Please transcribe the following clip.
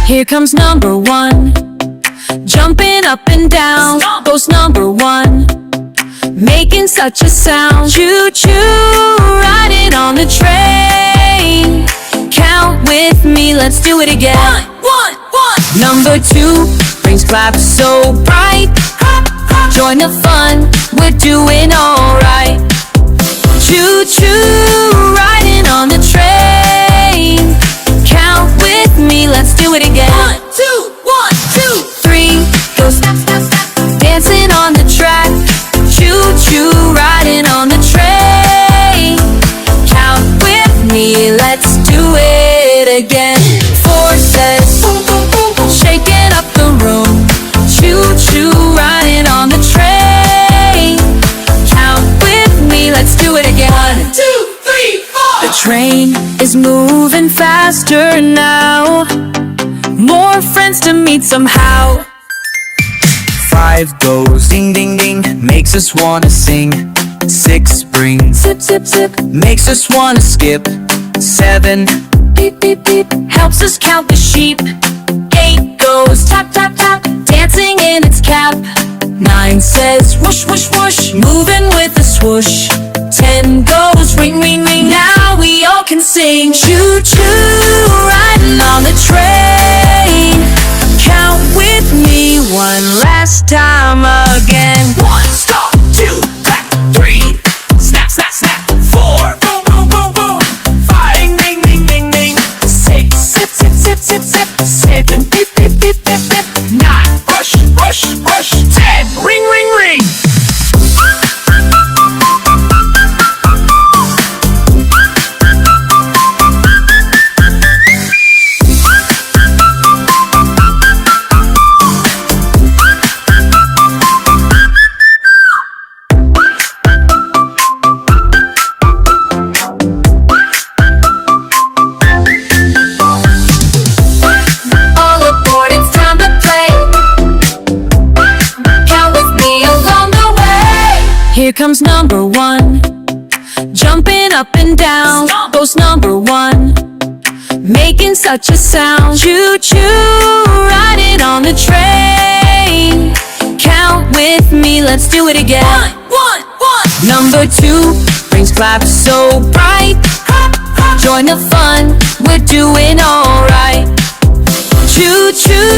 Here comes number one, jumping up and down. Goes number one, making such a sound. Choo-choo, riding on the train. Count with me, let's do it again. One. Number two, brings claps so bright. Join the fun, we're doing alright. Choo-choo, riding on the train. Count with me, let's do it again. One, two, three, go snap, snap, snap. Dancing on the track. Choo-choo, riding on the train. Count with me, let's do it again. Four says, boom, boom, boom, boom, shaking up the room. Choo-choo, riding on the train. Count with me, let's do it again. 1, 2, 3, 4. The train is moving faster now. More friends to meet somehow. 5 goes ding ding ding, makes us wanna sing. 6 brings Zip, zip, zip, makes us wanna skip. 7 beep, beep, beep, helps us count the sheep. 8 goes tap, tap, tap, dancing in its cap. 9 says whoosh, whoosh, whoosh, moving with a swoosh. 10 goes ring, ring, ring, now we all can sing. Choo-choo, riding on the train. Count with me one last time again. 1, stop, 2, clap, 3, snap, snap, snap. 4, boom, boom, boom, boom, 5, ding, ding, ding, ding. 6, zip, zip, zip, zip, zip. 7, beep, beep, beep, beep, beep. 9, rush, rush, rush. 10, ring, ring, ring. All aboard, it's time to play. Count with me along the way. Here comes number one, jumping up and down. Goes number one, making such a sound. Choo-choo, riding on the train. Count with me, let's do it again. One. Number two, brings claps so bright. Join the fun, we're doing alright. Choo-choo,